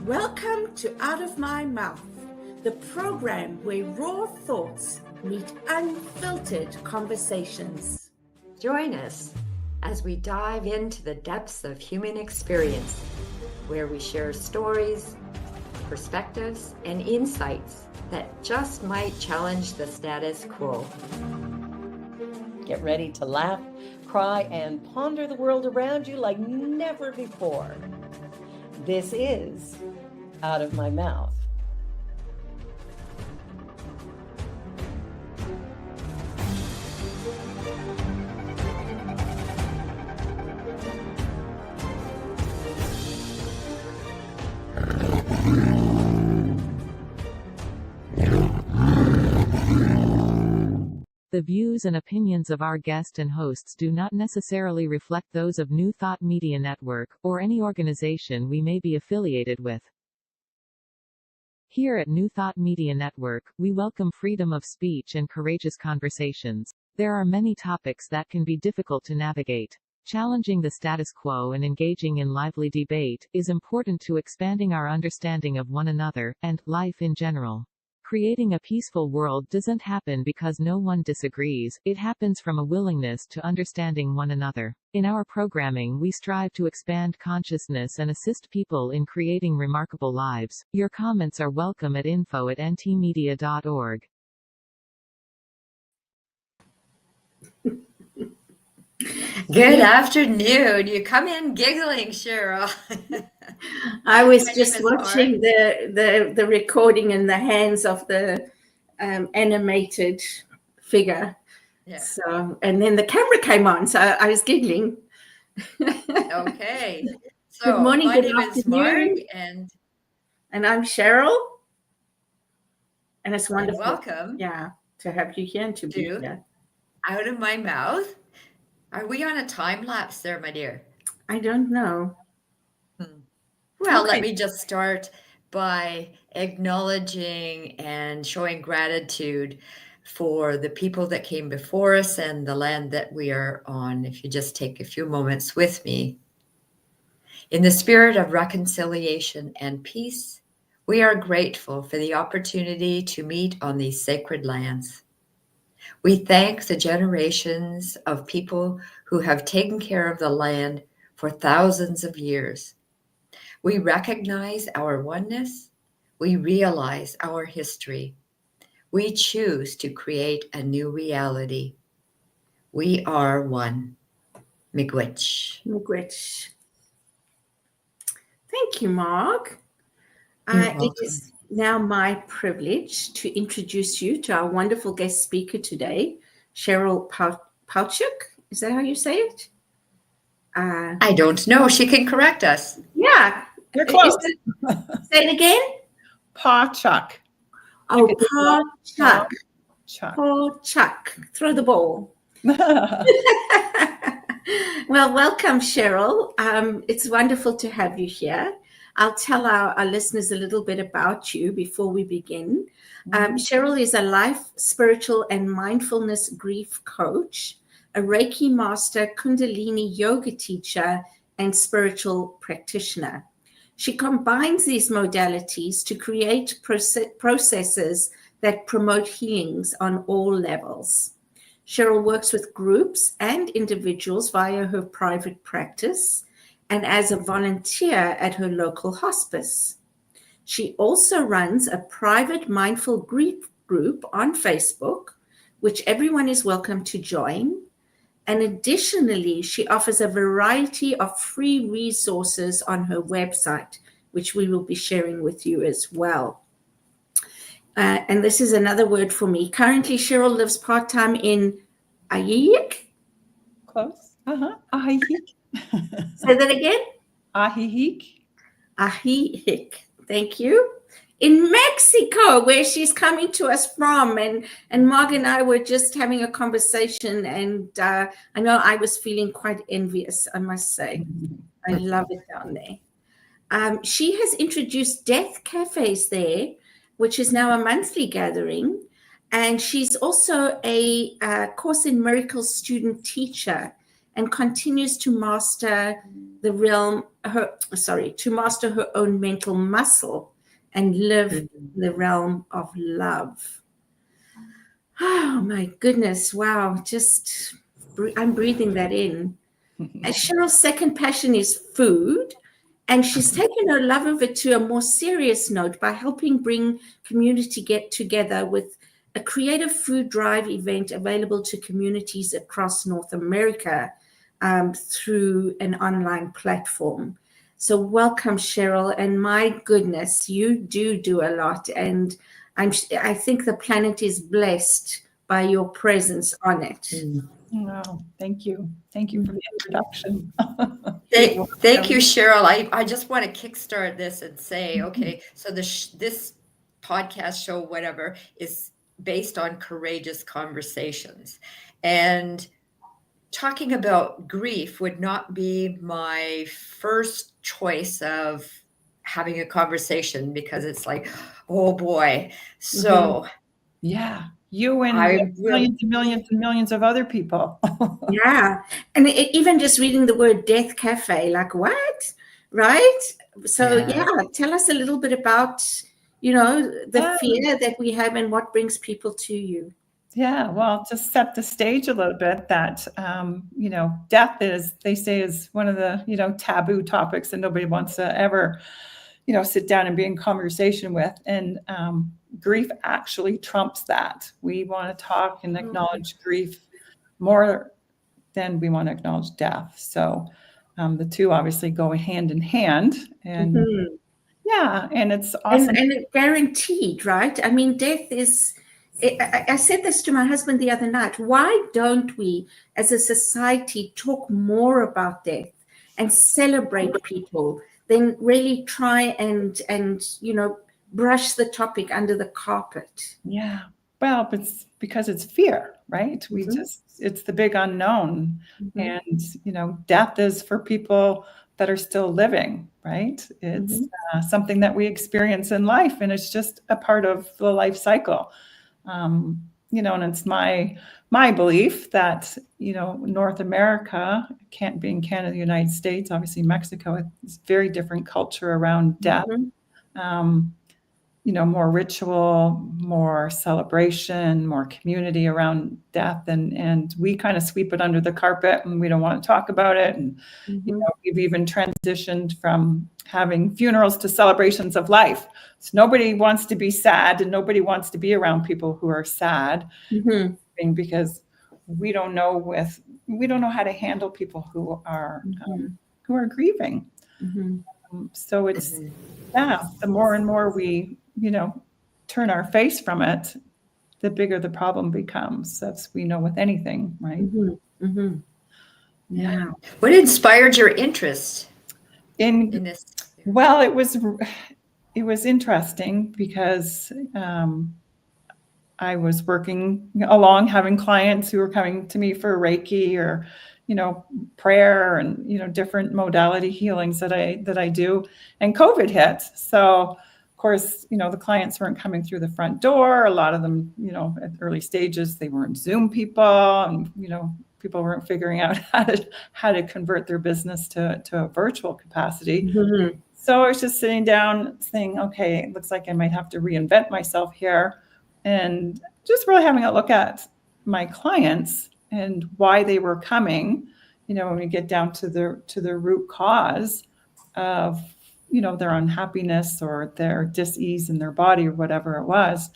Welcome to Out of My Mouth, the program where raw thoughts meet unfiltered conversations. Join us as we dive into the depths of human experience, where we share stories, perspectives, and insights that just might challenge the status quo. Get ready to laugh, cry, and ponder the world around you like never before. This is Out of My Mouth. The views and opinions of our guest and hosts do not necessarily reflect those of New Thought Media Network, or any organization we may be affiliated with. Here at New Thought Media Network, we welcome freedom of speech and courageous conversations. There are many topics that can be difficult to navigate. Challenging the status quo and engaging in lively debate is important to expanding our understanding of one another, and life in general. Creating a peaceful world doesn't happen because no one disagrees, it happens from a willingness to understanding one another. In our programming, we strive to expand consciousness and assist people in creating remarkable lives. Your comments are welcome at info@ntmedia.org. Good afternoon. You come in giggling, Cheryl. I was just watching the recording in the hands of the animated figure. Yeah. So, and then the camera came on, so I was giggling. Okay. So Good morning, my good name is Mark, afternoon. And I'm Cheryl. And it's wonderful. And welcome. Yeah, to have you here and to be here. Out of My Mouth. Are we on a time lapse there, my dear? I don't know. Well, Okay. Let me just start by acknowledging and showing gratitude for the people that came before us and the land that we are on. If you just take a few moments with me. In the spirit of reconciliation and peace, we are grateful for the opportunity to meet on these sacred lands. We thank the generations of people who have taken care of the land for thousands of years. We recognize our oneness. We realize our history. We choose to create a new reality. We are one. Miigwech. Miigwech. Thank you, Mark. It is now my privilege to introduce you to our wonderful guest speaker today, Cheryl Pauchuck. Is that how you say it? I don't know. She can correct us. Yeah. You're close. Say it again. Pauchuck. Oh, Pauchuck. Pauchuck. Throw the ball. Well, welcome, Cheryl. It's wonderful to have you here. I'll tell our listeners a little bit about you before we begin. Cheryl is a life, spiritual, and mindfulness grief coach, a Reiki Master, Kundalini yoga teacher, and spiritual practitioner. She combines these modalities to create processes that promote healings on all levels. Cheryl works with groups and individuals via her private practice and as a volunteer at her local hospice. She also runs a private mindful grief group on Facebook, which everyone is welcome to join. And additionally, she offers a variety of free resources on her website, which we will be sharing with you as well. And this is another word for me. Currently, Cheryl lives part-time in Ajijic. Close. Ajijic. Say that again. Ajijic. Ajijic. Thank you. In Mexico, where she's coming to us from. And Marg and I were just having a conversation, and I know I was feeling quite envious, I must say. I love it down there. She has introduced Death Cafés there, which is now a monthly gathering. And she's also a Course in Miracles student teacher and continues to master to master her own mental muscle and live in the realm of love. Oh my goodness. Wow. I'm breathing that in. And Cheryl's second passion is food. And she's taken her love of it to a more serious note by helping bring community get together with a creative food drive event available to communities across North America through an online platform. So welcome, Cheryl. And my goodness, you do a lot. And I think the planet is blessed by your presence on it. Wow, thank you. Thank you for the introduction. Thank you, Cheryl. I just want to kickstart this and say, okay, so this podcast show, whatever, is based on courageous conversations. And talking about grief would not be my first choice of having a conversation, because it's like, oh boy. So yeah, you and millions and millions and millions of other people. Yeah. And even just reading the word Death Cafe, like what? Right? So yeah, tell us a little bit about, the fear that we have and what brings people to you. Yeah, well, to set the stage a little bit, that, death they say is one of the, taboo topics that nobody wants to ever, sit down and be in conversation with. And grief actually trumps that. We want to talk and acknowledge grief more than we want to acknowledge death. So the two obviously go hand in hand. And yeah, and it's awesome. And guaranteed, right? I mean, death is... I said this to my husband the other night. Why don't we, as a society, talk more about death and celebrate people, then really try and brush the topic under the carpet? Yeah. Well, it's because it's fear, right? It's the big unknown. And, death is for people that are still living, right? It's something that we experience in life, and it's just a part of the life cycle. And it's my belief that, North America, being Canada, the United States, obviously Mexico, it's very different culture around death. More ritual, more celebration, more community around death. And we kind of sweep it under the carpet, and we don't want to talk about it. And, we've even transitioned from having funerals to celebrations of life. So nobody wants to be sad, and nobody wants to be around people who are sad, because we don't know how to handle people who are grieving. So it's, the more and more we, turn our face from it, the bigger the problem becomes. That's, we know with anything, right? Yeah. What inspired your interest in this? Well, it was interesting because I was working along, having clients who were coming to me for Reiki or, prayer and, different modality healings that I do. And COVID hit. So of course, the clients weren't coming through the front door. A lot of them, at early stages, they weren't Zoom people, and, people weren't figuring out how to convert their business to a virtual capacity. So I was just sitting down saying, okay, it looks like I might have to reinvent myself here, and just really having a look at my clients and why they were coming, when we get down to the root cause of, their unhappiness or their dis-ease in their body or whatever it was.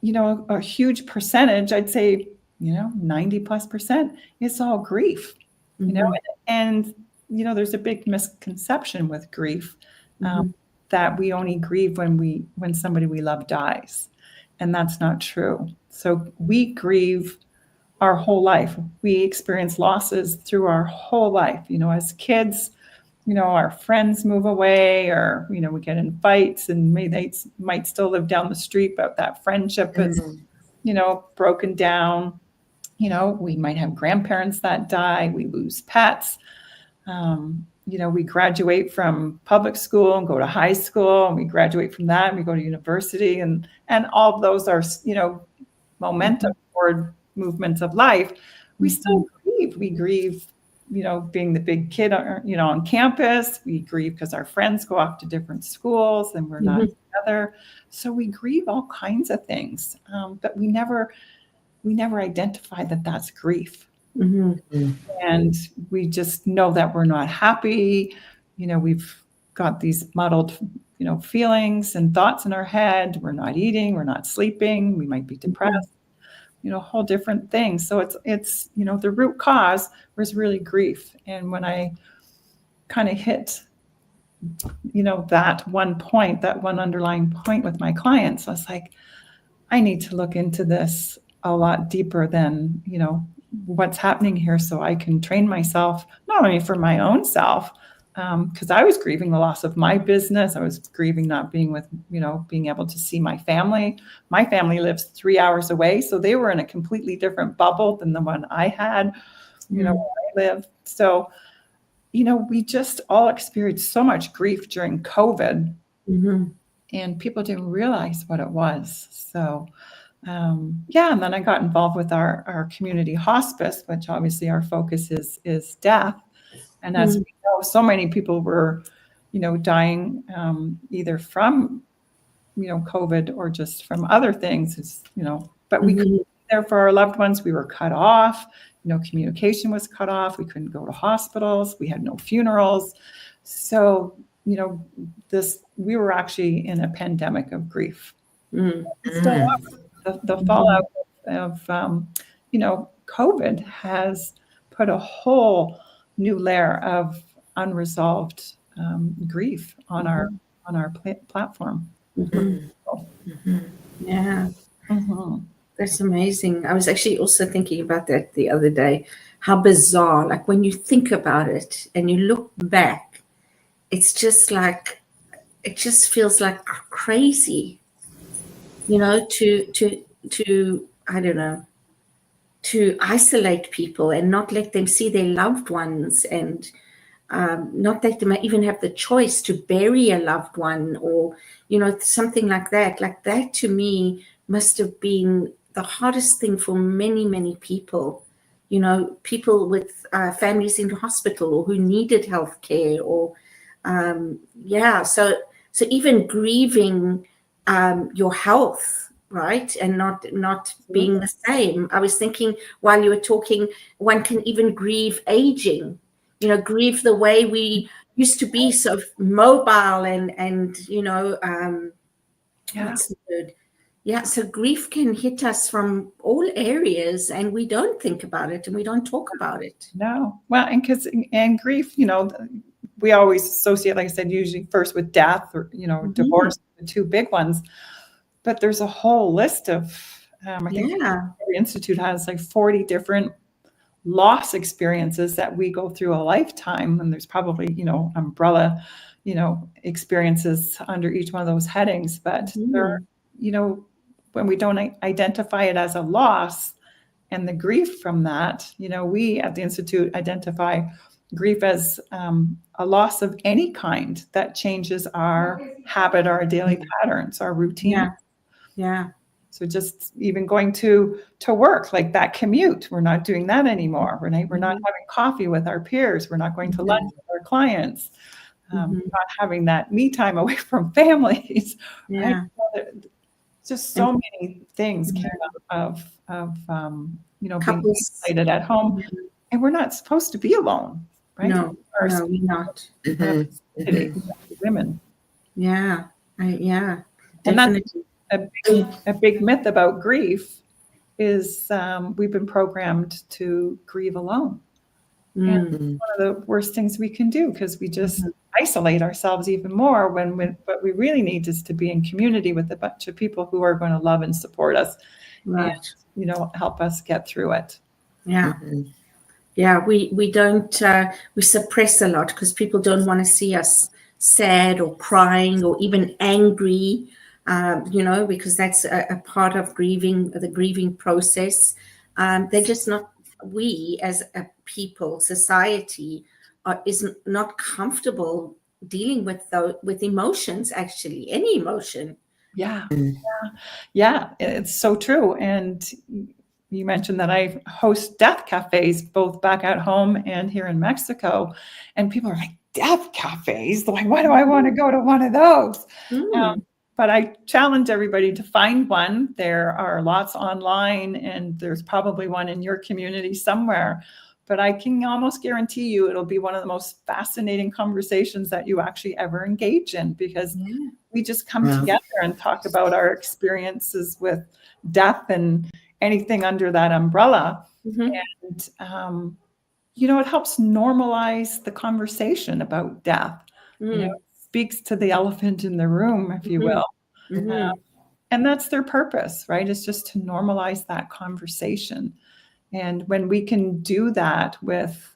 A huge percentage, I'd say, 90+%, it's all grief, and, there's a big misconception with grief, that we only grieve when somebody we love dies. And that's not true. So we grieve our whole life. We experience losses through our whole life. As kids, our friends move away, or, we get in fights, and they might still live down the street, but that friendship is, broken down. We might have grandparents that die. We lose pets. We graduate from public school and go to high school, and we graduate from that and we go to university, and all of those are, momentum forward movements of life. We still grieve. We grieve, being the big kid, on campus. We grieve because our friends go off to different schools and we're not together. So we grieve all kinds of things, but we never identify that that's grief. And we just know that we're not happy. We've got these muddled, feelings and thoughts in our head. We're not eating, we're not sleeping, we might be depressed, whole different things. So it's the root cause was really grief. And when I kind of hit, that one underlying point with my clients, I was like, I need to look into this a lot deeper than, what's happening here, so I can train myself, not only for my own self, because I was grieving the loss of my business. I was grieving not being with, being able to see my family. My family lives 3 hours away, so they were in a completely different bubble than the one I had, where I lived. So, we just all experienced so much grief during COVID, and people didn't realize what it was. So, and then I got involved with our community hospice, which obviously our focus is death. And as we know, so many people were, dying either from, COVID or just from other things, but we couldn't be there for our loved ones. We were cut off, communication was cut off. We couldn't go to hospitals. We had no funerals. So, we were actually in a pandemic of grief. So the fallout of, COVID has put a whole new layer of unresolved grief on our platform. Yeah. That's amazing. I was actually also thinking about that the other day. How bizarre, like when you think about it and you look back, it's just like, it just feels like crazy, to I don't know, to isolate people and not let them see their loved ones, and not let them even have the choice to bury a loved one, or, something like that. Like that to me must have been the hardest thing for many, many people, people with families in the hospital or who needed health care, or, so even grieving your health, right? And not being the same. I was thinking while you were talking, one can even grieve aging, grieve the way we used to be so mobile and what's the word? Yeah, so grief can hit us from all areas, and we don't think about it and we don't talk about it. No. Well, and grief, we always associate, like I said, usually first with death or, divorce, the two big ones. But there's a whole list of, I think every institute has like 40 different loss experiences that we go through a lifetime. And there's probably, umbrella, experiences under each one of those headings. But there, when we don't identify it as a loss and the grief from that, we at the Institute identify grief as a loss of any kind that changes our habit, our daily patterns, our routine. Yeah. So just even going to work, like that commute, we're not doing that anymore. We're not having coffee with our peers. We're not going to lunch with our clients. Not having that me time away from families. Yeah. Right? Just so many things came out of being isolated at home, and we're not supposed to be alone, right? No, we're not. Women. Yeah. Yeah. And that's a big myth about grief is we've been programmed to grieve alone. And one of the worst things we can do, because we just isolate ourselves even more when what we really need is to be in community with a bunch of people who are going to love and support us, and help us get through it. Yeah. Yeah, we don't, we suppress a lot because people don't want to see us sad or crying or even angry, because that's a part of grieving, the grieving process. They're just not, we as a people, society, is not comfortable dealing with emotions, actually, any emotion. Yeah, it's so true. And you mentioned that I host Death Cafés both back at home and here in Mexico. And people are like, Death Cafés? Like, why do I want to go to one of those? But I challenge everybody to find one. There are lots online, and there's probably one in your community somewhere. But I can almost guarantee you it'll be one of the most fascinating conversations that you actually ever engage in, because we just come together and talk about our experiences with death and anything under that umbrella. And, you know, it helps normalize the conversation about death. You know, it speaks to the elephant in the room, if you will. And that's their purpose, right? It's just to normalize that conversation. And when we can do that with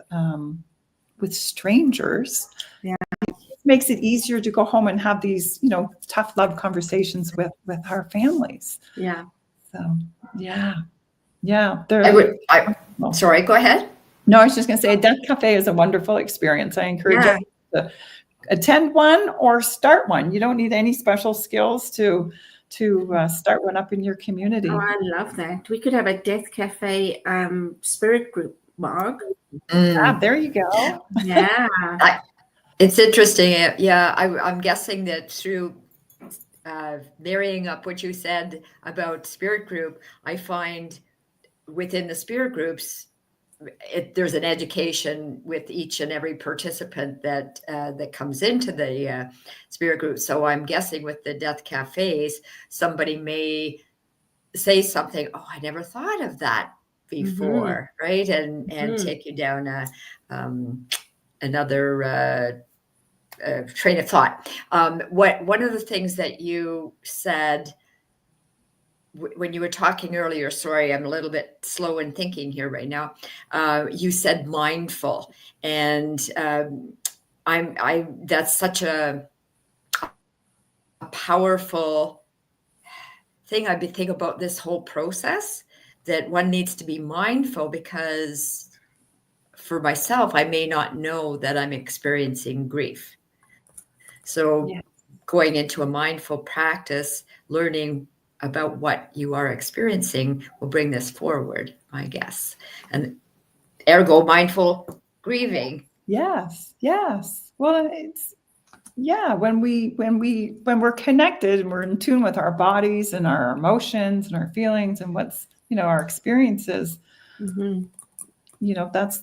strangers, it makes it easier to go home and have these, you know, tough love conversations with our families. So, Sorry, go ahead. No, I was just going to say, Death Cafe is a wonderful experience. I encourage you to attend one or start one. You don't need any special skills to start one up in your community. Oh, I love that. We could have a Death Cafe spirit group, Marg. There you go. It's interesting. I'm guessing that through marrying up what you said about spirit group, I find within the spirit groups, there's an education with each and every participant that comes into the spirit group. So I'm guessing with the Death Cafes, somebody may say something, oh, I never thought of that before, right? And take you down another train of thought. One of the things that you said when you were talking earlier, sorry, I'm a little bit slow in thinking here right now. You said mindful, and that's such a powerful thing. I've been thinking about this whole process, that one needs to be mindful, because for myself, I may not know that I'm experiencing grief. So going into a mindful practice, learning about what you are experiencing will bring this forward, I guess. And ergo, mindful grieving. Yes. Well, it's when we're connected and we're in tune with our bodies and our emotions and our feelings and what's, you know, our experiences, you know, that's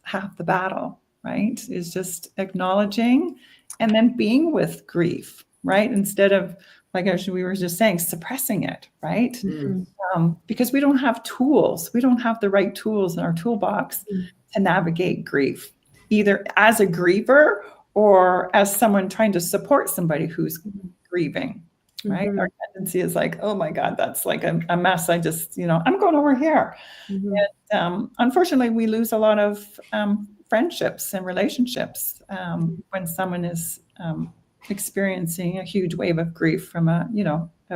half the battle, right? Is just acknowledging and then being with grief, right? Instead of, like we were just saying, suppressing it, right? Because we don't have tools. We don't have the right tools in our toolbox to navigate grief, either as a griever or as someone trying to support somebody who's grieving, right? Our tendency is like, oh my God, that's like a mess. I just, you know, I'm going over here. And unfortunately, we lose a lot of friendships and relationships when someone is experiencing a huge wave of grief from a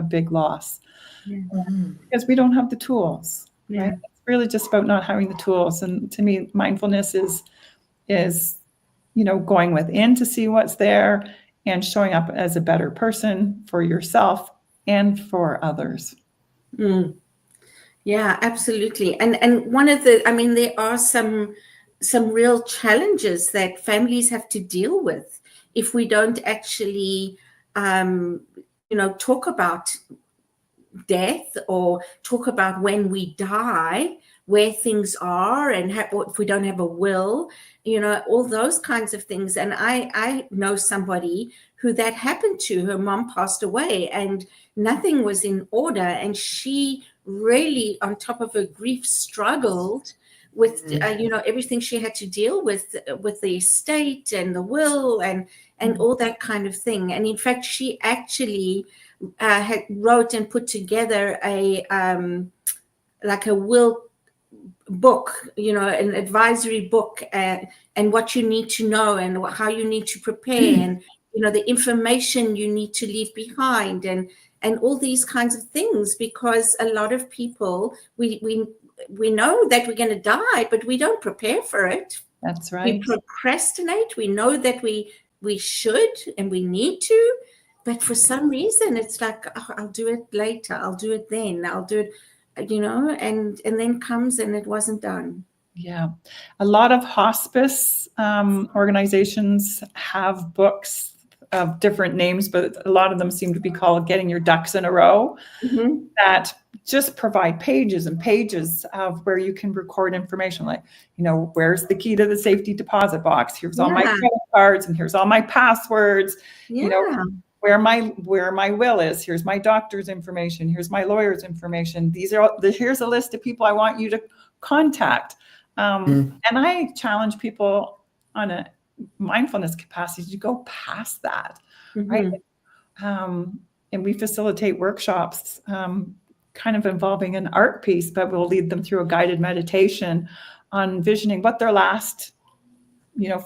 big loss, because we don't have the tools. Right? It's really just about not having the tools. And to me, mindfulness is you know, going within to see what's there and showing up as a better person for yourself and for others. Yeah, absolutely. And one of the, I mean, there are some real challenges that families have to deal with if we don't actually, you know, talk about death or talk about when we die, where things are, and if we don't have a will, you know, all those kinds of things. And I know somebody who that happened to. Her mom passed away and nothing was in order. And she really, on top of her grief, struggled with, you know, everything she had to deal with the estate and the will and all that kind of thing. And in fact, she actually had wrote and put together a like a will book, you know, an advisory book, and what you need to know and how you need to prepare and, you know, the information you need to leave behind and all these kinds of things, because a lot of people, we know that we're going to die, but we don't prepare for it. That's right. We procrastinate. We know that we should and we need to, but for some reason it's like, oh, I'll do it later. I'll do it then. I'll do it. and then comes and it wasn't done. Yeah. A lot of hospice organizations have books of different names, but a lot of them seem to be called Getting Your Ducks in a Row, that just provide pages and pages of where you can record information like, where's the key to the safety deposit box? Here's all my credit cards and here's all my passwords, where my will is, here's my doctor's information, here's my lawyer's information. Here's a list of people I want you to contact. And I challenge people on a mindfulness capacity to go past that, right? And we facilitate workshops kind of involving an art piece, but we'll lead them through a guided meditation on envisioning what their last,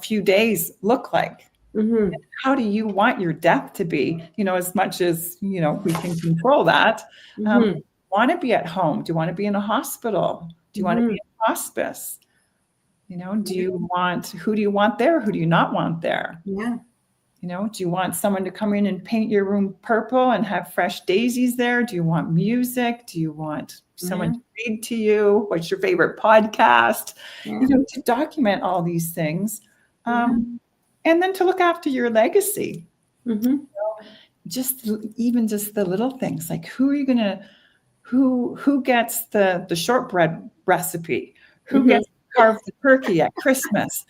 few days look like. And how do you want your death to be? As much as, we can control that. Want to be at home? Do you want to be in a hospital? Do you want to be in hospice? Who do you want there? Who do you not want there? Yeah. Do you want someone to come in and paint your room purple and have fresh daisies there? Do you want music? Do you want someone to read to you? What's your favorite podcast? To document all these things. And then to look after your legacy. Just the little things, like who gets the shortbread recipe? Who gets to carve the turkey at Christmas?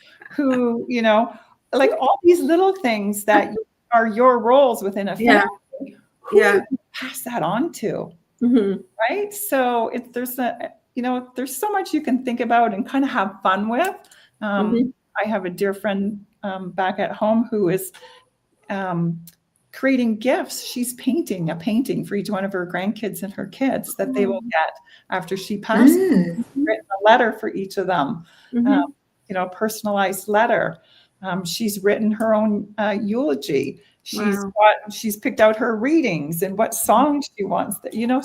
Like all these little things that are your roles within a family. Who do you pass that on to? Right? So there's so much you can think about and kind of have fun with. I have a dear friend back at home who is creating gifts. She's painting a painting for each one of her grandkids and her kids that they will get after she passes. Written a letter for each of them, a personalized letter. She's written her own eulogy. She's picked out her readings and what songs she wants. We can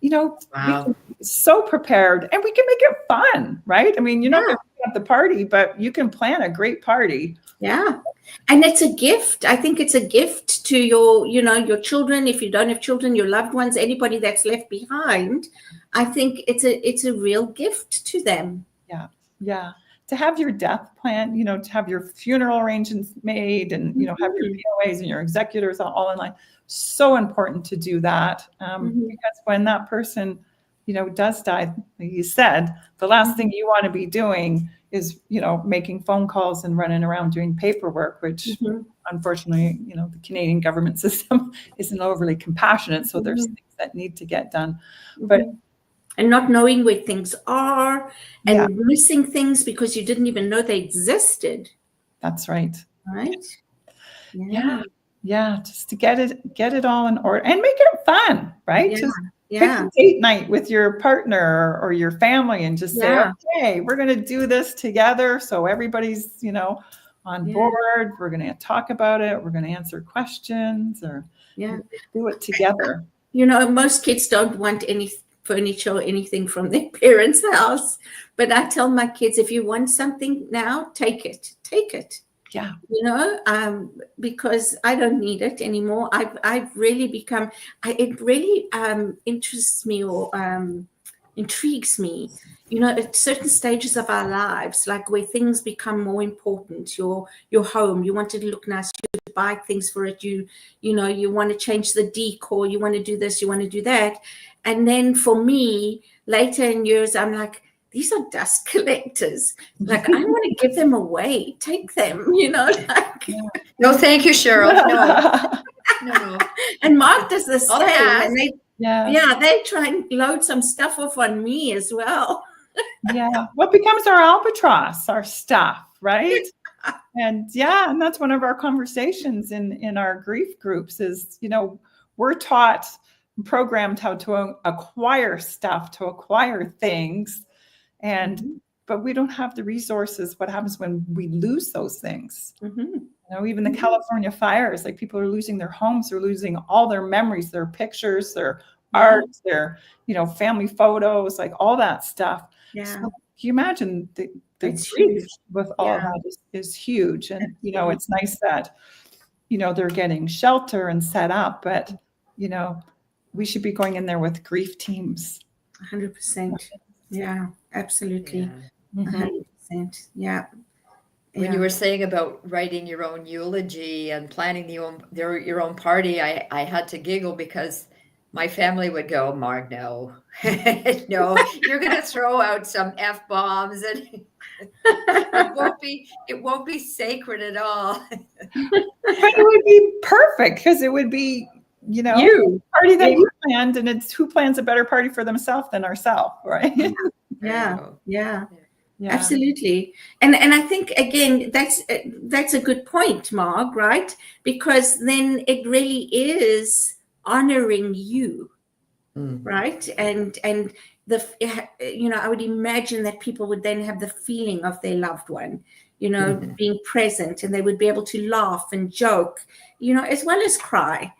be so prepared, and we can make it fun, right? I mean, you're not going to be at the party, but you can plan a great party. Yeah. And it's a gift. I think it's a gift to your children. If you don't have children, your loved ones, anybody that's left behind, I think it's a real gift to them. Yeah. Yeah. To have your death plan, to have your funeral arrangements made and, have your POAs and your executors all in line. So important to do that. Because when that person, does die, like you said, the last thing you want to be doing is, making phone calls and running around doing paperwork, which unfortunately, the Canadian government system isn't overly compassionate. So there's things that need to get done. And not knowing where things are and missing things because you didn't even know they existed. That's right. Right? Yeah. Yeah. Just to get it all in order and make it fun, right? Yeah. Just pick a date night with your partner or your family and just say, okay, we're going to do this together. So everybody's, on board. We're going to talk about it. We're going to answer questions or do it together. Most kids don't want any furniture or anything from their parents' house. But I tell my kids, if you want something now, take it. Yeah. Because I don't need it anymore. I've really become, it really interests me or intrigues me, at certain stages of our lives, like where things become more important, your home, you want it to look nice, you buy things for it, you want to change the decor, you want to do this, you want to do that. And then for me, later in years, I'm like, these are dust collectors. Like, I want to give them away, take them, No, thank you, Cheryl. No. And Mark does the same. And they try and load some stuff off on me as well. Yeah. What becomes our albatross, our stuff, right? And that's one of our conversations in our grief groups is, we're taught, programmed how to acquire stuff, to acquire things. But we don't have the resources. What happens when we lose those things? Even the California fires, like people are losing their homes, they're losing all their memories, their pictures, their art, their, family photos, like all that stuff. Yeah. So can you imagine the grief with all of that is huge. And, it's nice that, they're getting shelter and set up, but, we should be going in there with grief teams. 100%. Yeah, absolutely. Yeah. 100%. Yeah. When you were saying about writing your own eulogy and planning your own party, I had to giggle because my family would go, Mark, no, no, you're going to throw out some F-bombs and it won't be sacred at all. But it would be perfect because it would be, you know, a party that you planned, and it's who plans a better party for themselves than ourselves, right? Yeah. Absolutely. And I think, again, that's a good point, Mark, right? Because then it really is honoring you, right? And I would imagine that people would then have the feeling of their loved one, being present, and they would be able to laugh and joke, as well as cry,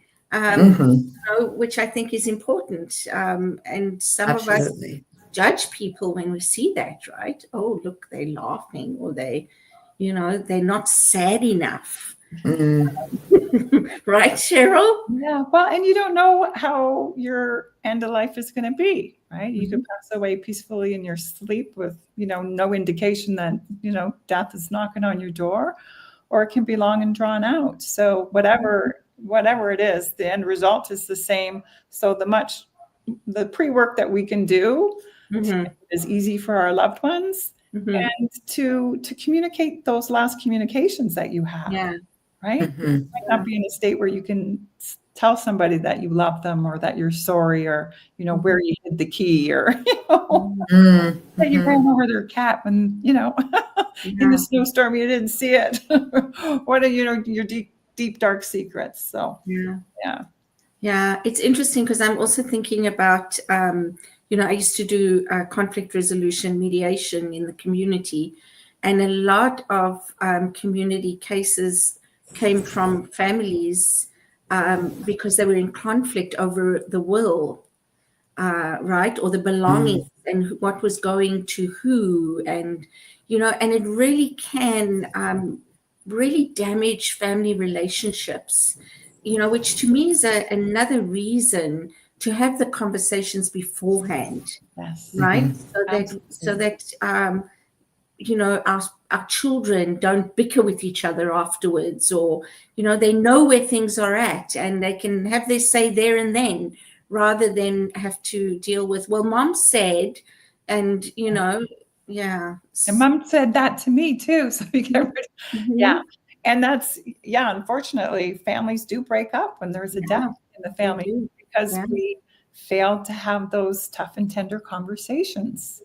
which I think is important. And some Absolutely. of us judge people when we see that, right? Oh, look, they're laughing, or they're not sad enough. Right, Cheryl? Yeah. Well, and you don't know how your end of life is going to be, right? You could pass away peacefully in your sleep with, no indication that, death is knocking on your door, or it can be long and drawn out. So whatever it is, the end result is the same. So the pre-work that we can do is easy for our loved ones, and to communicate those last communications that you have. Yeah. Right? You might not be in a state where you can tell somebody that you love them, or that you're sorry, or where you hid the key, or that you ran over their cat when in the snowstorm you didn't see it. What are your deep dark secrets? So yeah, it's interesting because I'm also thinking about I used to do conflict resolution mediation in the community, and a lot of community cases came from families because they were in conflict over the will, right, or the belongings, and what was going to who, and and it really can really damage family relationships, which to me is another reason to have the conversations beforehand. Yes. Right. So that our children don't bicker with each other afterwards, or they know where things are at, and they can have their say there and then, rather than have to deal with, well, mom said, and and mom said that to me too. So we get rid and that's unfortunately families do break up when there's a death in the family, because we failed to have those tough and tender conversations.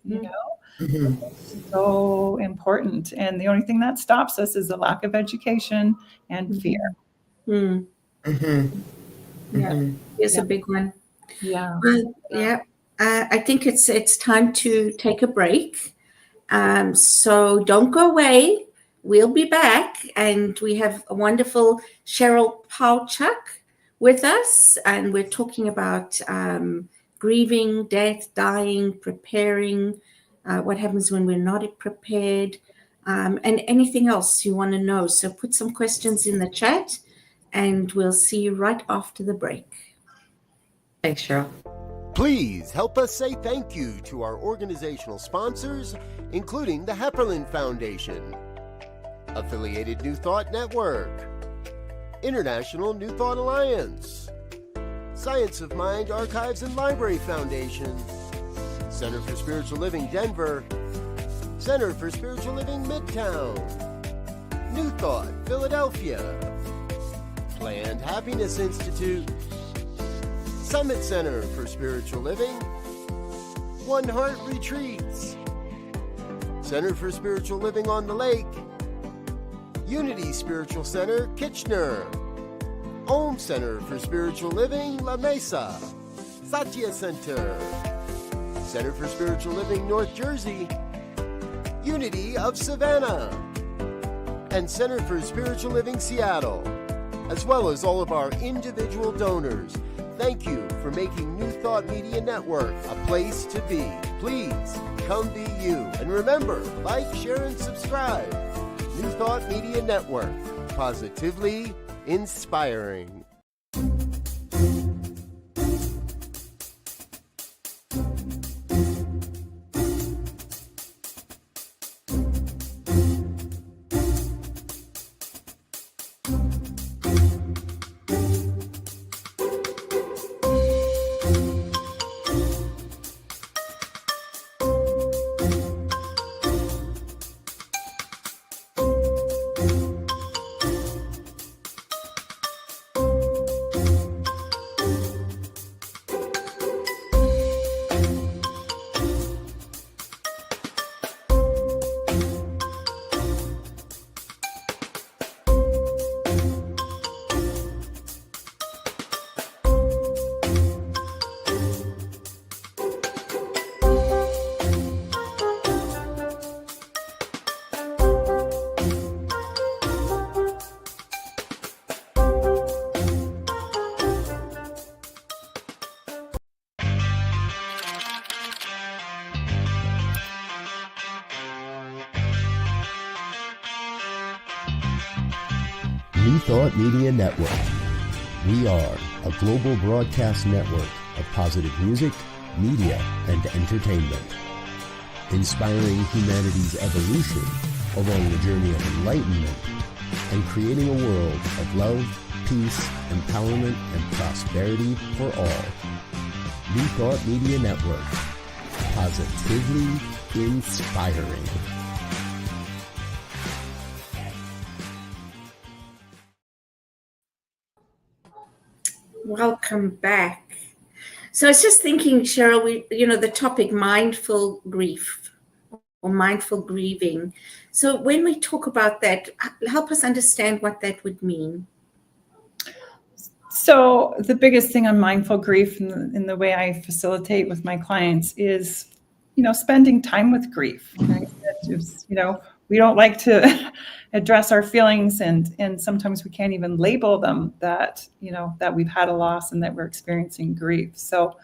So important, and the only thing that stops us is a lack of education and fear. It's a big one. I think it's time to take a break, so don't go away. We'll be back, and we have a wonderful Cheryl Pauchuck with us, and we're talking about grieving, death, dying, preparing, what happens when we're not prepared, and anything else you want to know. So put some questions in the chat, and we'll see you right after the break. Thanks, Cheryl. Please help us say thank you to our organizational sponsors, including the Hepperlin Foundation, Affiliated New Thought Network, International New Thought Alliance, Science of Mind Archives and Library Foundation, Center for Spiritual Living Denver, Center for Spiritual Living Midtown, New Thought Philadelphia, Planned Happiness Institute, Summit Center for Spiritual Living, One Heart Retreats, Center for Spiritual Living on the Lake, Unity Spiritual Center, Kitchener, Om Center for Spiritual Living, La Mesa, Satya Center, Center for Spiritual Living, North Jersey, Unity of Savannah, and Center for Spiritual Living, Seattle, as well as all of our individual donors. Thank you for making New Thought Media Network a place to be. Please come be you. And remember, like, share, and subscribe. New Thought Media Network, positively inspiring. Thought Media Network. We are a global broadcast network of positive music, media, and entertainment, inspiring humanity's evolution along the journey of enlightenment and creating a world of love, peace, empowerment, and prosperity for all. New Thought Media Network. Positively inspiring. Welcome back. So I was just thinking, Cheryl, the topic mindful grief or mindful grieving. So when we talk about that, help us understand what that would mean. So the biggest thing on mindful grief in the way I facilitate with my clients is, spending time with grief. Right? We don't like to address our feelings, and sometimes we can't even label them that we've had a loss and that we're experiencing grief. So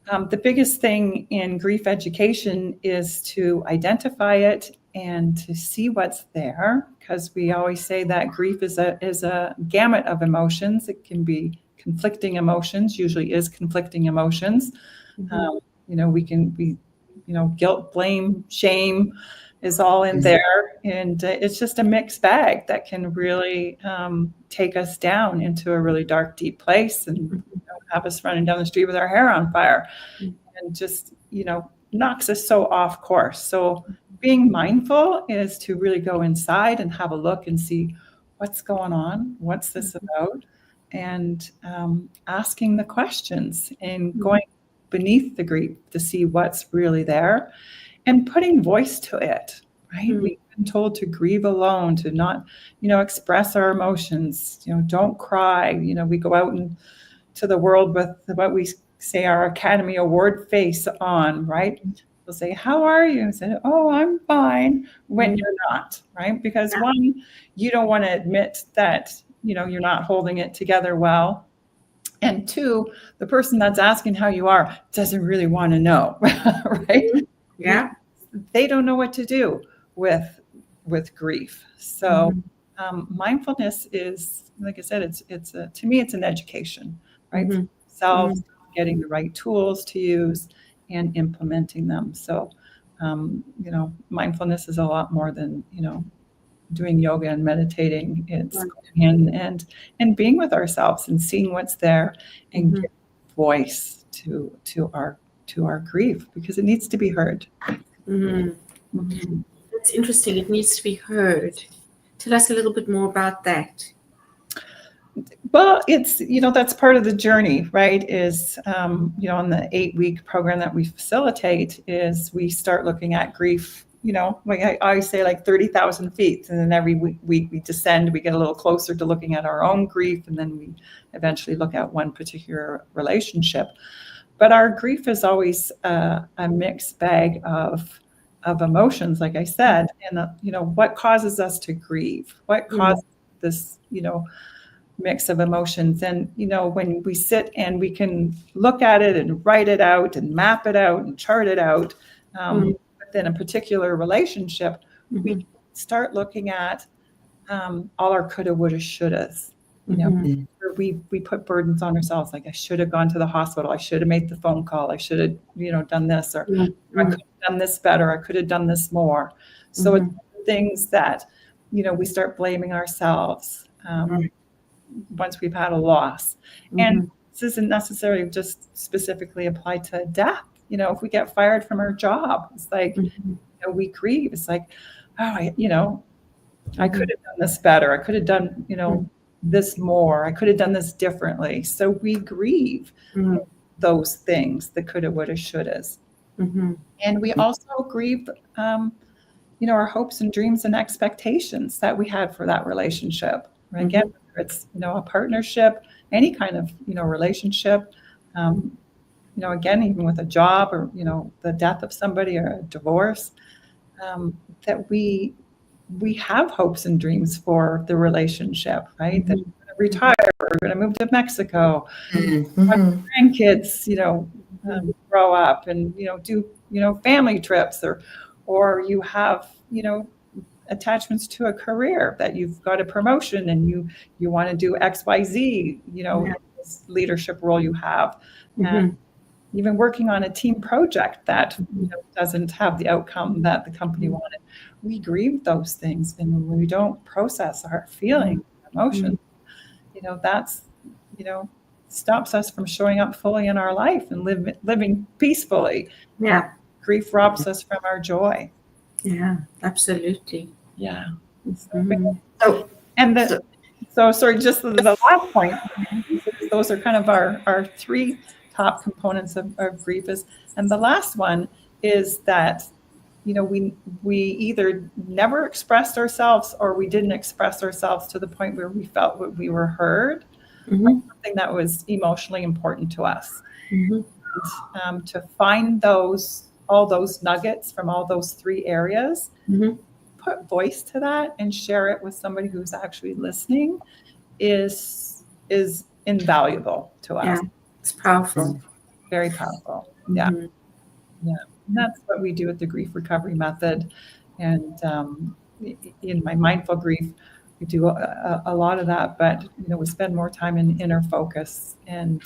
the biggest thing in grief education is to identify it and to see what's there, because we always say that grief is a gamut of emotions. It can be conflicting emotions, usually is conflicting emotions. Guilt, blame, shame is all in there. And it's just a mixed bag that can really take us down into a really dark, deep place and have us running down the street with our hair on fire and just, knocks us so off course. So being mindful is to really go inside and have a look and see what's going on, what's this about, and asking the questions and going beneath the grief to see what's really there and putting voice to it, right? We've been told to grieve alone, to not, express our emotions, don't cry. We go out into the world with what we say our Academy Award face on, right? We'll say, how are you? And say, oh, I'm fine, when you're not, right? Because one, you don't want to admit that, you're not holding it together well. And two, the person that's asking how you are doesn't really want to know, right? Yeah. They don't know what to do with grief. So mindfulness is, like I said, to me, it's an education, right? For ourselves, getting the right tools to use and implementing them. So, mindfulness is a lot more than, doing yoga and meditating. It's going in and being with ourselves and seeing what's there and giving voice to our grief, because it needs to be heard. That's interesting. It needs to be heard. Tell us a little bit more about that. Well, it's, that's part of the journey, right? Is, on the 8-week program that we facilitate is we start looking at grief, like I always say, like 30,000 feet. And then every week we descend, we get a little closer to looking at our own grief. And then we eventually look at one particular relationship. But our grief is always a mixed bag of emotions, like I said. And, what causes us to grieve? What causes this, mix of emotions? And, when we sit and we can look at it and write it out and map it out and chart it out, within a particular relationship, we start looking at all our coulda, woulda, shouldas. We put burdens on ourselves, like I should have gone to the hospital, I should have made the phone call, I should have done this, or I could have done this better, I could have done this more. So it's things that we start blaming ourselves once we've had a loss. And this isn't necessarily just specifically applied to death. If we get fired from our job, it's like we grieve. It's like, I could have done this better, I could have done this more, I could have done this differently. So we grieve those things, the coulda, woulda, shouldas. And we also grieve our hopes and dreams and expectations that we had for that relationship. Right? Again, whether it's a partnership, any kind of relationship, again, even with a job or the death of somebody or a divorce, that we have hopes and dreams for the relationship, right? That we're going to retire, we're going to move to Mexico, our grandkids, grow up and do family trips, or you have attachments to a career, that you've got a promotion and you want to do XYZ, in this leadership role you have. And even working on a team project that doesn't have the outcome that the company wanted. We grieve those things, and when we don't process our feelings, emotions, that's, stops us from showing up fully in our life and living peacefully. Yeah. Grief robs us from our joy. Yeah, absolutely. Yeah. So, Sorry, just the last point. Those are kind of our three top components of grief. And the last one is that, we either never expressed ourselves, or we didn't express ourselves to the point where we felt we were heard, something that was emotionally important to us. And, to find all those nuggets from all those three areas, put voice to that and share it with somebody who's actually listening is invaluable to us. Yeah, it's powerful. Very powerful. Yeah. Yeah. And that's what we do with the grief recovery method. And in my mindful grief, we do a lot of that, but we spend more time in inner focus and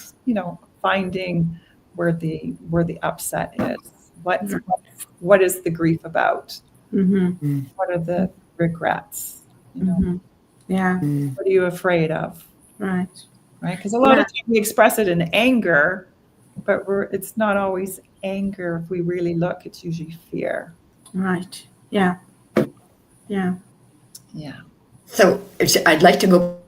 finding where the upset is. What is the grief about? What are the regrets? Yeah. What are you afraid of? Right. Because a lot of times we express it in anger, but it's not always anger. If we really look, it's usually fear. Right. Yeah. Yeah. Yeah. So I'd like to go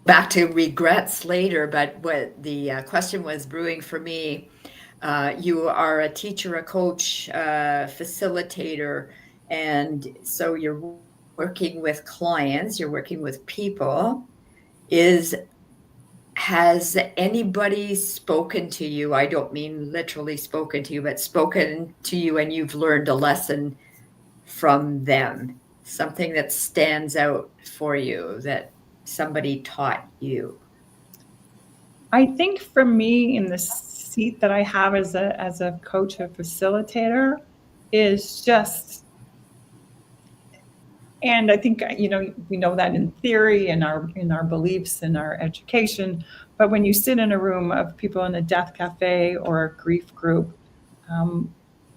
back to regrets later, but what the question was brewing for me, you are a teacher, a coach, facilitator, and so you're working with clients, you're working with people. Has anybody spoken to you? I don't mean literally spoken to you, but spoken to you and you've learned a lesson from them, something that stands out for you that somebody taught you? I think for me, in the seat that I have as a coach, a facilitator, is just, and I think we know that in theory, in our beliefs, in our education, but when you sit in a room of people in a death cafe or a grief group,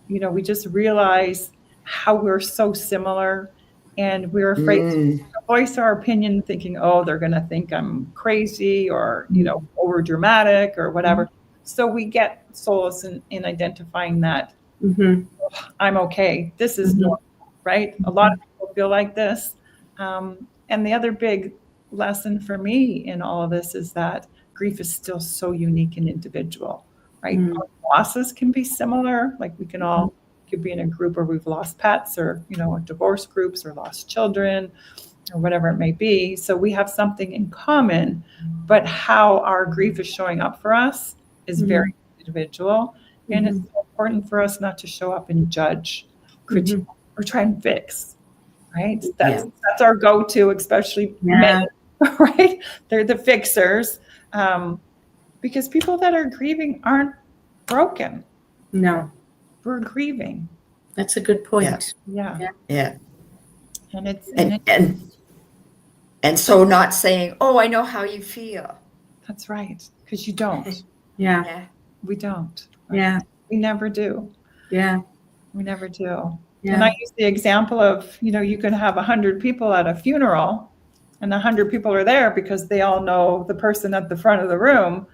we just realize how we're so similar, and we're afraid to voice our opinion, thinking, oh, they're going to think I'm crazy or over dramatic or whatever. So we get solace in identifying that I'm okay. This is normal, right? A lot of people feel like this. And the other big lesson for me in all of this is that grief is still so unique and individual, right? Losses can be similar. Like we can all could be in a group where we've lost pets or, divorce groups or lost children or whatever it may be. So we have something in common, but how our grief is showing up for us is very individual. And it's important for us not to show up and judge, critique, or try and fix, right? That's our go-to, especially men, right? They're the fixers, because people that are grieving aren't broken. No. We're grieving. That's a good point. Yeah. And it's and so not saying, oh, I know how you feel. That's right, because you don't. Yeah. We don't. Right? Yeah. We never do. Yeah. We never do. Yeah. And I use the example of, you can have 100 people at a funeral and 100 people are there because they all know the person at the front of the room.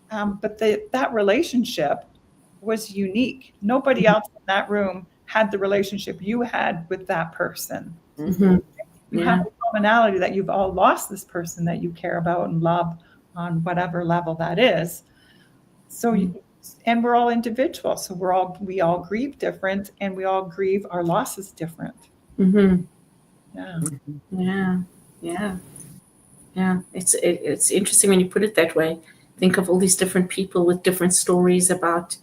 But that relationship was unique. Nobody else in that room had the relationship you had with that person. You have the commonality that you've all lost this person that you care about and love on whatever level that is. So, and we're all individuals. So we all grieve different, and we all grieve our losses different. Yeah. It's interesting when you put it that way. Think of all these different people with different stories about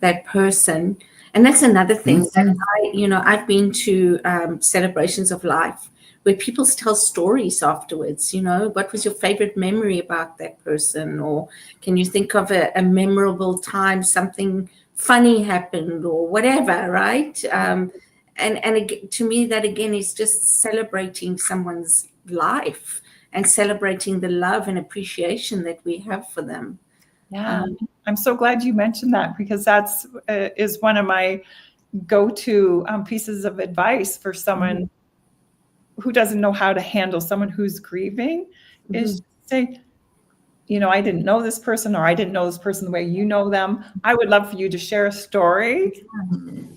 that person. And that's another thing that I've been to celebrations of life where people tell stories afterwards. What was your favorite memory about that person? Or can you think of a memorable time, something funny happened or whatever, right? to me, that again is just celebrating someone's life and celebrating the love and appreciation that we have for them. Yeah, I'm so glad you mentioned that, because that's is one of my go-to pieces of advice for someone who doesn't know how to handle someone who's grieving, is to say, I didn't know this person, or I didn't know this person the way you know them. I would love for you to share a story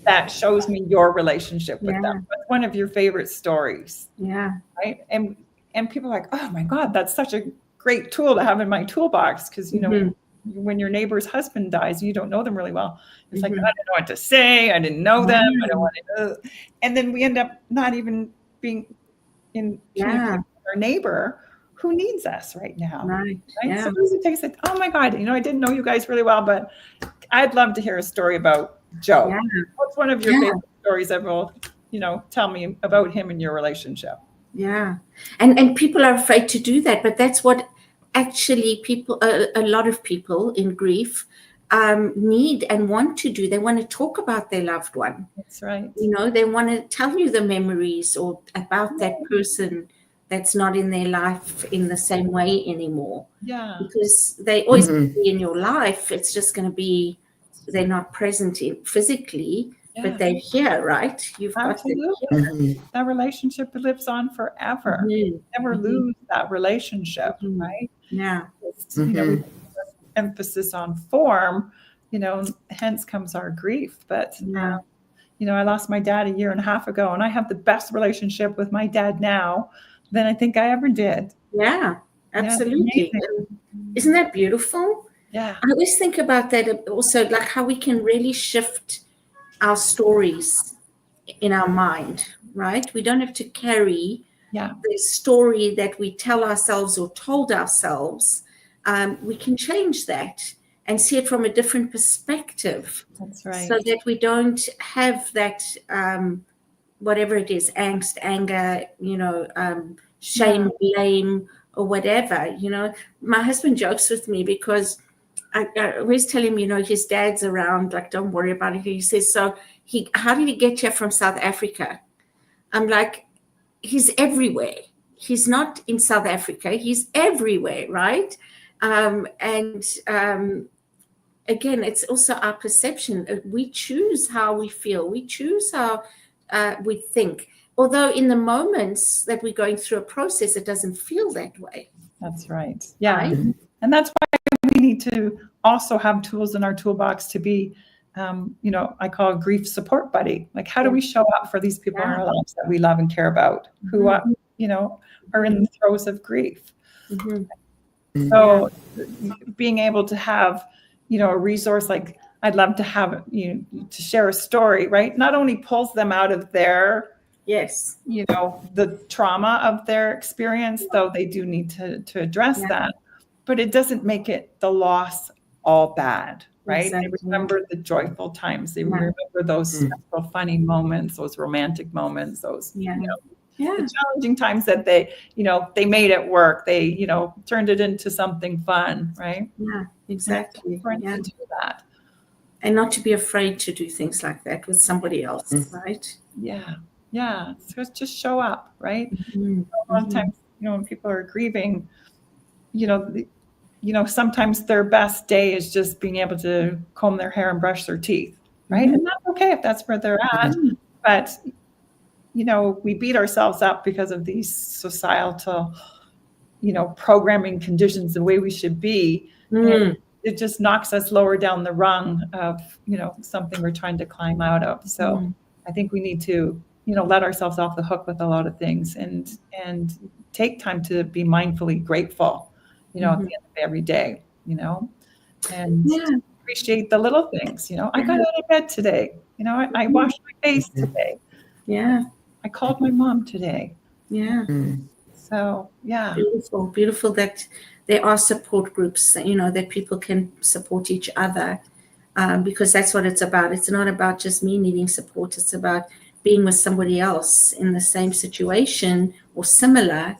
that shows me your relationship with them. What's one of your favorite stories? Yeah. Right. And people are like, oh my God, that's such a great tool to have in my toolbox. Because, when your neighbor's husband dies, you don't know them really well. It's like, I don't know what to say. I didn't know them. I don't want to. And then we end up not even being in communication with our neighbor who needs us right now. Right. Yeah. Sometimes it takes like, oh my God, I didn't know you guys really well, but I'd love to hear a story about Joe. Yeah. What's one of your favorite stories that will, tell me about him and your relationship? Yeah. And people are afraid to do that, but that's what actually people, a lot of people in grief need and want to do. They want to talk about their loved one. That's right. They want to tell you the memories or about that person that's not in their life in the same way anymore. Yeah. Because they always be in your life. It's just going to be, they're not present physically, but they're here, right? You've got them here. That relationship lives on forever. Never lose that relationship, right? Yeah. We emphasis on form, hence comes our grief. But I lost my dad 1.5 years ago, and I have the best relationship with my dad now than I think I ever did. Yeah, absolutely. Isn't that beautiful? Yeah. I always think about that also, like how we can really shift our stories in our mind, right? We don't have to carry the story that we tell ourselves or told ourselves. We can change that and see it from a different perspective. That's right. So that we don't have that whatever it is, angst, anger, shame, blame, or whatever. My husband jokes with me because I always tell him, his dad's around, like, don't worry about it. He says, how did he get here from South Africa? I'm like, he's everywhere. He's not in South Africa. He's everywhere, right? Again, it's also our perception. We choose how we feel. We choose how we think. Although in the moments that we're going through a process, it doesn't feel that way. That's right. Yeah. Right? And that's why we need to also have tools in our toolbox to be, I call a grief support buddy. Like, how do we show up for these people in our lives that we love and care about, who, are in the throes of grief? So being able to have, a resource like I'd love to have, to share a story, right? Not only pulls them out of their, the trauma of their experience, though they do need to address that, but it doesn't make it the loss all bad, right? Exactly. They remember the joyful times. They remember those special, funny moments, those romantic moments, those, the challenging times that they, they made it work. They, turned it into something fun, right? Yeah, exactly. To do that. And not to be afraid to do things like that with somebody else, right? Yeah. Yeah. So just show up, right? A lot of times, when people are grieving, sometimes their best day is just being able to comb their hair and brush their teeth, right? And that's okay if that's where they're at. But, we beat ourselves up because of these societal, programming conditions, the way we should be. And it just knocks us lower down the rung of, something we're trying to climb out of. So I think we need to, let ourselves off the hook with a lot of things and take time to be mindfully grateful, at the end of every day, and appreciate the little things. I got out of bed today. I washed my face today. Yeah. I called my mom today. Yeah. So, Beautiful that there are support groups, that people can support each other, because that's what it's about. It's not about just me needing support. It's about being with somebody else in the same situation or similar,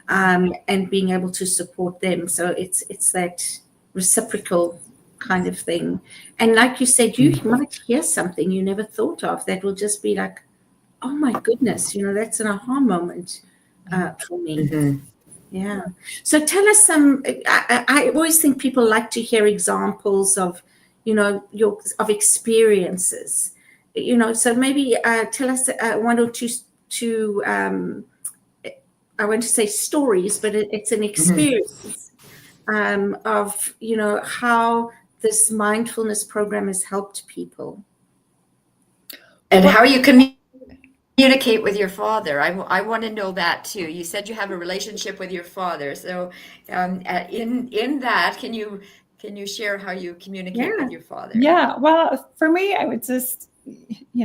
and being able to support them. So it's that reciprocal kind of thing. And like you said, you might hear something you never thought of that will just be like, oh my goodness, that's an aha moment for me. Mhm. Yeah. So tell us some, I always think people like to hear examples of, of experiences, so maybe tell us one or two, I want to say stories, but it's an experience of, how this mindfulness program has helped people. And how you communicate with your father. I want to know that too. You said you have a relationship with your father. So in that, can you share how you communicate with your father? Yeah. Well, for me, I would just,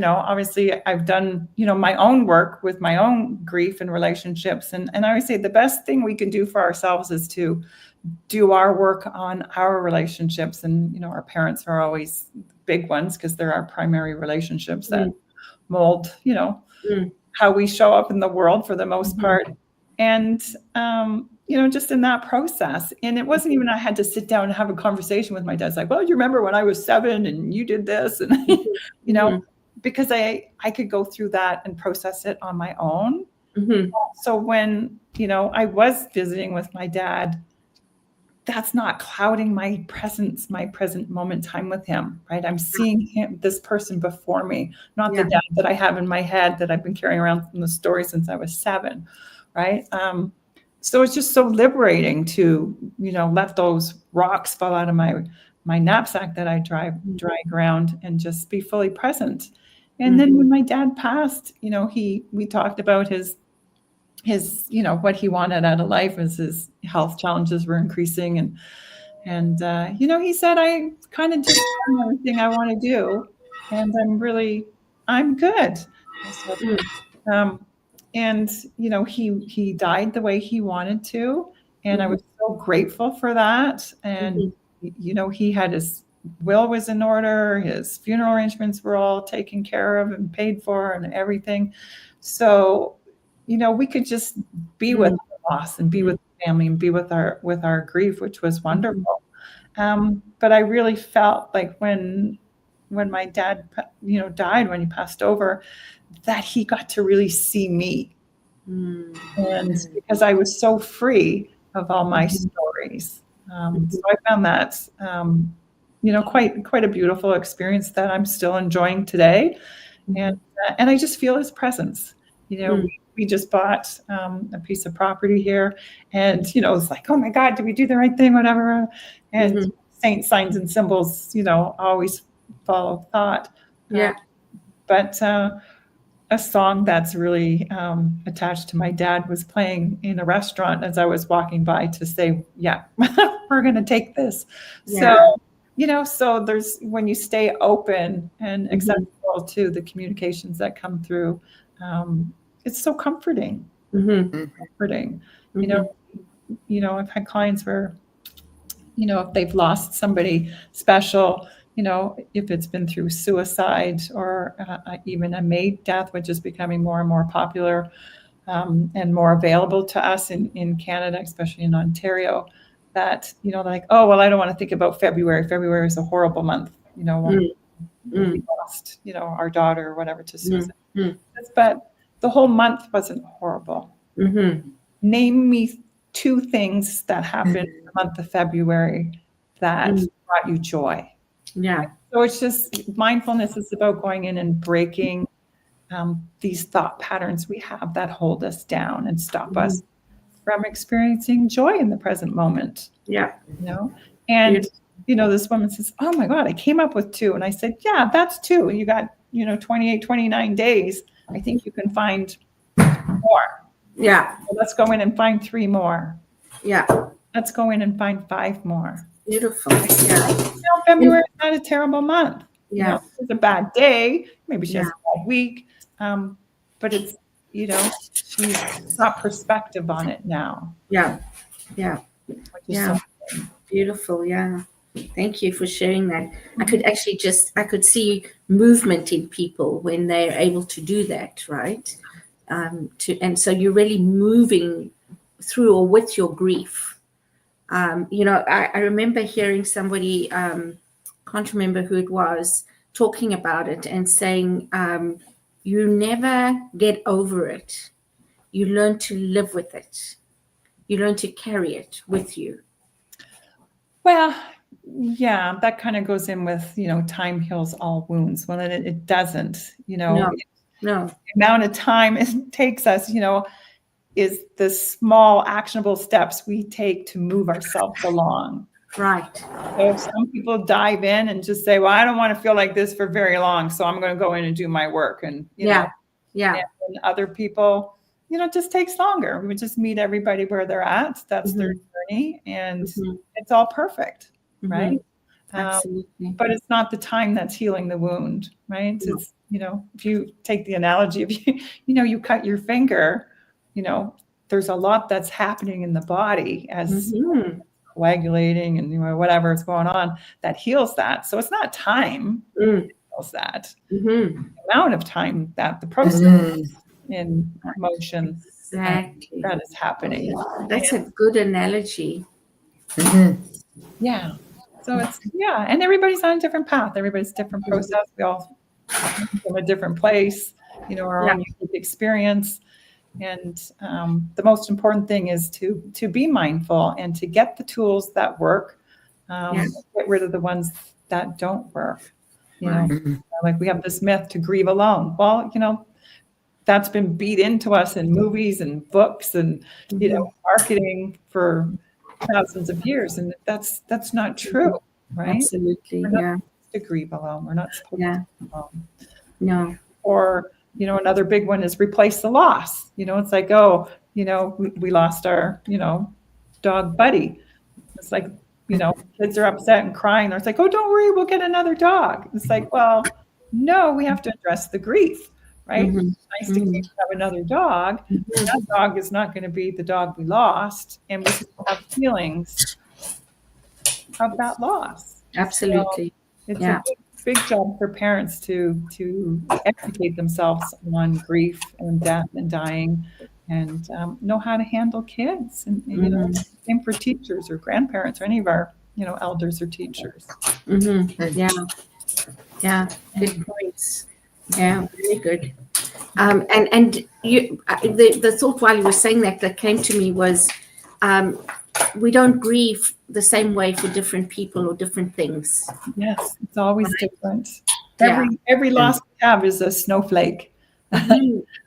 obviously I've done, my own work with my own grief and relationships. And I would say the best thing we can do for ourselves is to do our work on our relationships. And, our parents are always big ones because they're our primary relationships that mold, how we show up in the world for the most part. And, just in that process. And it wasn't even, I had to sit down and have a conversation with my dad. It's like, well, you remember when I was 7 and you did this? And, because I could go through that and process it on my own. So when, I was visiting with my dad, that's not clouding my present moment time with him, right? I'm seeing him, this person before me, not the dad that I have in my head that I've been carrying around from the story since I was 7, right? So it's just so liberating to, let those rocks fall out of my knapsack that I drag around and just be fully present. And then when my dad passed, we talked about his, what he wanted out of life as his health challenges were increasing. And he said, I kind of just done everything I want to do. And I'm good. And, he died the way he wanted to. And I was so grateful for that. And, he had his will was in order. His funeral arrangements were all taken care of and paid for and everything. So, we could just be with the loss and be with the family and be with our grief, which was wonderful. But I really felt like when my dad, died, when he passed over, that he got to really see me. And because I was so free of all my stories. So I found that, quite a beautiful experience that I'm still enjoying today. And I just feel his presence. We just bought a piece of property here, and it's like, oh my God, did we do the right thing? Whatever. And saint signs and symbols, always follow thought. But a song that's really attached to my dad was playing in a restaurant as I was walking by to say, yeah, we're going to take this. So, so there's, when you stay open and acceptable to the communications that come through, it's so comforting. Comforting. I've had clients where, if they've lost somebody special, if it's been through suicide or even a maid death, which is becoming more and more popular and more available to us in Canada, especially in Ontario, that, like, oh, well, I don't want to think about February. February is a horrible month, when we lost, our daughter or whatever to suicide. But the whole month wasn't horrible. Name me 2 things that happened in the month of February that brought you joy. So it's just, mindfulness is about going in and breaking these thought patterns we have that hold us down and stop us from experiencing joy in the present moment. And this woman says, oh my God, I came up with 2. And I said, yeah, that's 2. And you got 28, 29 days. I think you can find more. So let's go in and find 3 more. Let's go in and find 5 more. Beautiful. February is not a terrible month. It's a bad day. Maybe she has a bad week. But it's, she's got perspective on it now. So Beautiful. Thank you for sharing that. I could see movement in people when they're able to do that, right? And so you're really moving through or with your grief. I remember hearing somebody, can't remember who it was, talking about it and saying, you never get over it. You learn to live with it. You learn to carry it with you. Well, yeah, that kind of goes in with, time heals all wounds. Well, it doesn't, No. the amount of time it takes us, is the small actionable steps we take to move ourselves along. Right. So some people dive in and just say, well, I don't want to feel like this for very long, so I'm going to go in and do my work. And, Yeah. and other people, it just takes longer. We just meet everybody where they're at. That's their journey, and it's all perfect, right? Absolutely. But it's not the time that's healing the wound, right? No. It's, if you take the analogy of, you cut your finger, there's a lot that's happening in the body as coagulating and whatever is going on that heals that. So it's not time that heals that. The amount of time that the process in motion that is happening. That's a good analogy. Yeah. So it's, and everybody's on a different path. Everybody's different process. We all come from a different place, our own unique experience. And the most important thing is to be mindful and to get the tools that work, get rid of the ones that don't work. Like we have this myth to grieve alone. Well, that's been beat into us in movies and books and, marketing for thousands of years. And that's not true, right? Absolutely. We're not supposed to grieve alone. We're not supposed to grieve alone. No. Or, another big one is replace the loss. It's like, we lost our, dog Buddy. It's like, kids are upset and crying. It's like, oh, don't worry, we'll get another dog. It's like, well, no, we have to address the grief, right? It's nice to have another dog. That dog is not going to be the dog we lost. And we still have feelings of that loss. Absolutely. So it's a big job for parents to educate themselves on grief and death and dying, and know how to handle kids. And same for teachers or grandparents or any of our elders or teachers. Yeah. Good points. Yeah, very good. And you, the thought while you were saying that came to me was, we don't grieve the same way for different people or different things. Yes, it's always different. Every loss we have is a snowflake.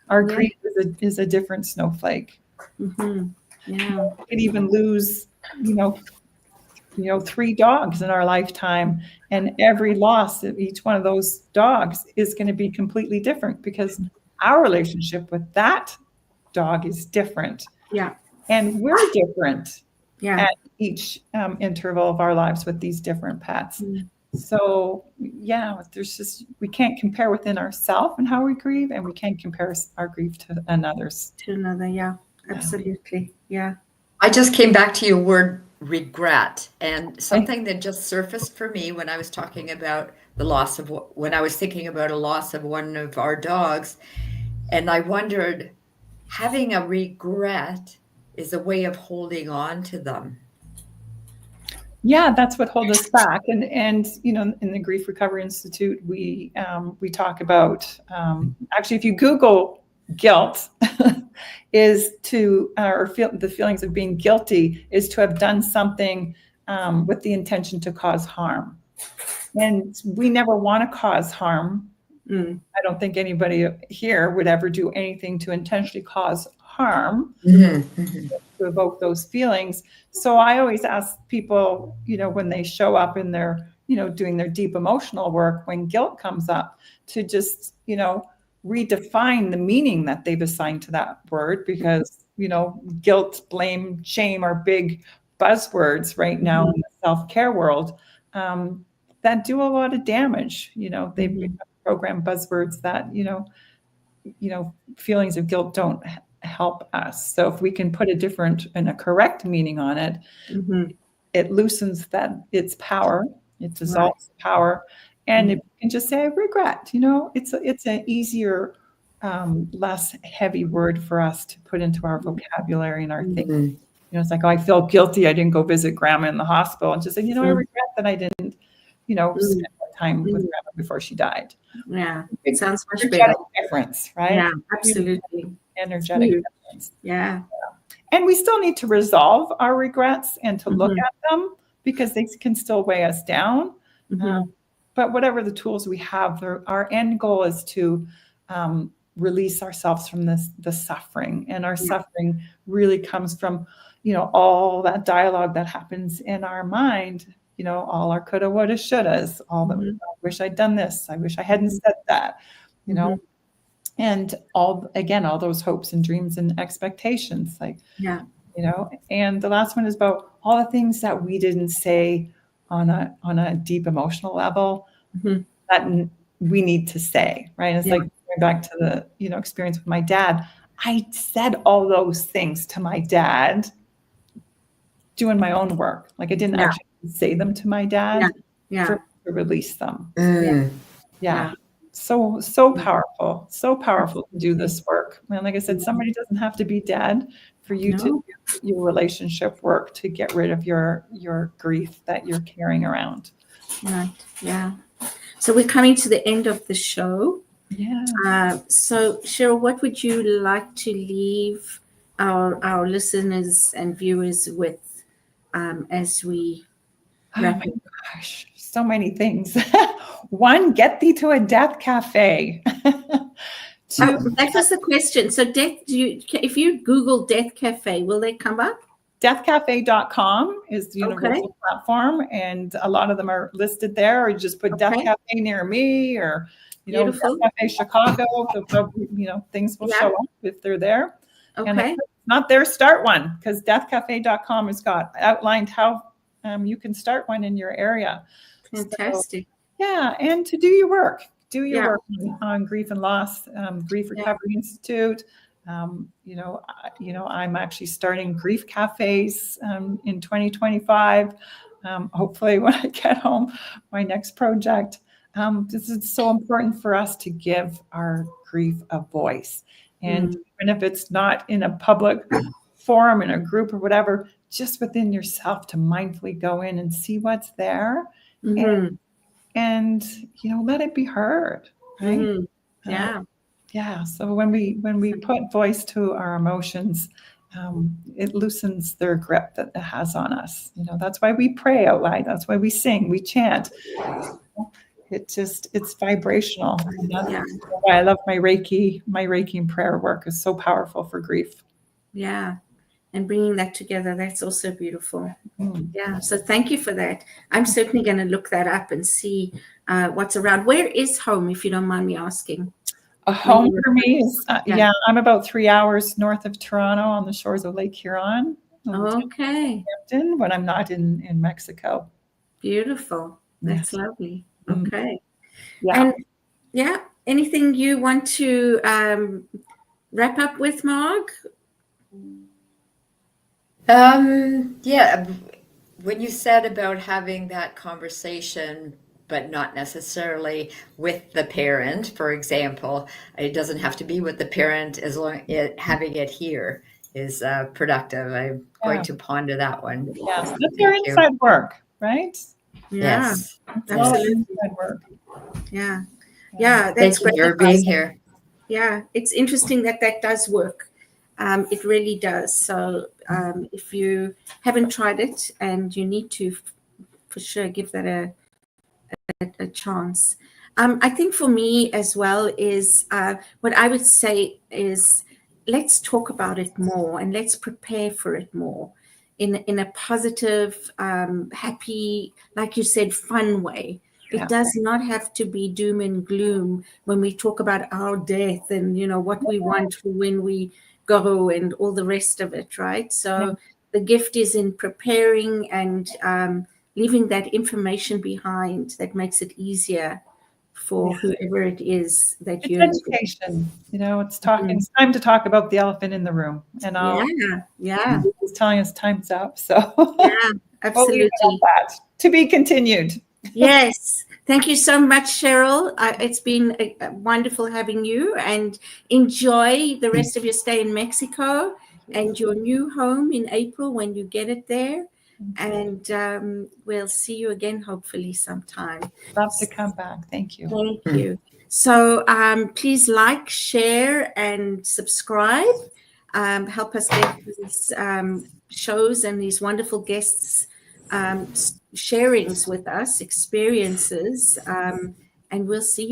Our grief is a different snowflake. We can even lose, 3 dogs in our lifetime, and every loss of each one of those dogs is going to be completely different because our relationship with that dog is different. Yeah, and we're different. At each interval of our lives with these different pets. So we can't compare within ourselves and how we grieve, and we can't compare our grief to another's. To another, absolutely, I just came back to your word regret, and something that just surfaced for me when I was talking about the loss of, when I was thinking about a loss of one of our dogs, and I wondered, having a regret is a way of holding on to them. Yeah, that's what holds us back. And in the Grief Recovery Institute, we talk about, actually, if you Google guilt, is to, the feelings of being guilty is to have done something with the intention to cause harm. And we never want to cause harm. I don't think anybody here would ever do anything to intentionally cause harm, to evoke those feelings. So I always ask people, when they show up in their, doing their deep emotional work, when guilt comes up, to just, redefine the meaning that they've assigned to that word, because, guilt, blame, shame are big buzzwords right now in the self-care world that do a lot of damage. They've become program buzzwords that, feelings of guilt don't help us. So if we can put a different and a correct meaning on it, it loosens its power, it dissolves the power, and it can just say, I regret. It's an easier, less heavy word for us to put into our vocabulary and our thinking. It's like, oh, I feel guilty I didn't go visit grandma in the hospital, and just say, I regret that I didn't, spend more time with grandma before she died. Yeah, Big it sounds much energetic better. difference, right? Yeah, absolutely. Energetic Huge. difference. Yeah. And we still need to resolve our regrets and to look Mhm. at them, because they can still weigh us down. Mhm. But whatever the tools we have, our end goal is to release ourselves from the suffering. And our suffering really comes from, all that dialogue that happens in our mind, all our coulda, woulda, shouldas, all the, I wish I'd done this, I wish I hadn't said that, and all those hopes and dreams and expectations, and the last one is about all the things that we didn't say on a deep emotional level that we need to say, right? It's like going back to the, experience with my dad. I said all those things to my dad doing my own work. Like I didn't actually say them to my dad to release them. So powerful, to do this work. And like I said, somebody doesn't have to be dead for you to do your relationship work to get rid of your grief that you're carrying around. Right. Yeah. So we're coming to the end of the show. Yeah. So Cheryl, what would you like to leave our listeners and viewers with as we wrap up? Gosh, so many things. One, get thee to a death cafe. Two, that was the question. So if you Google Death Cafe, will they come up? deathcafe.com is the universal platform, and a lot of them are listed there. Or you just put Death Cafe near me, or Death Cafe Chicago. Things will show up if they're there. Okay. And if it's not there, start one, because deathcafe.com has got outlined how you can start one in your area. Fantastic. So, and to do your work. Do your work on grief and loss, Grief Recovery Institute. I'm actually starting grief cafes in 2025. Hopefully when I get home, my next project. This is so important for us to give our grief a voice. And even if it's not in a public forum, in a group or whatever, just within yourself to mindfully go in and see what's there. And let it be heard, right? So when we put voice to our emotions, it loosens their grip that it has on us. That's why we pray out loud. That's why we sing, we chant. It's vibrational. And that's why I love my Reiki and prayer work is so powerful for grief. Yeah. And bringing that together, that's also beautiful. Yeah. So thank you for that. I'm certainly going to look that up and see what's around. Where is home, if you don't mind me asking? A home for me is, I'm about 3 hours north of Toronto on the shores of Lake Huron. Okay. Hampton, when I'm not in Mexico. Beautiful. That's lovely. Okay. Yeah. And anything you want to wrap up with, Marg? When you said about having that conversation, but not necessarily with the parent, for example, it doesn't have to be with the parent, as long as having it here is productive. I'm going to ponder that one. Yes, that's your inside work, right? Yes, absolutely. Inside work. Yeah. That's great for being here. Yeah, it's interesting that does work. It really does. So if you haven't tried it, and you need to, for sure, give that a chance. I think for me as well is what I would say is, let's talk about it more and let's prepare for it more in a positive, happy, like you said, fun way. It does not have to be doom and gloom when we talk about our death and what we want when we go and all the rest of it, right? So the gift is in preparing and leaving that information behind that makes it easier for whoever it is that you're education. It's talking. It's time to talk about the elephant in the room. And it's telling us time's up. So absolutely. To be continued. Yes. Thank you so much, Cheryl. It's been wonderful having you, and enjoy the rest of your stay in Mexico and your new home in April when you get it there. And we'll see you again, hopefully, sometime. Love to come back. Thank you. Thank you. So please like, share, and subscribe. Help us get these shows and these wonderful guests sharings with us, experiences. And we'll see you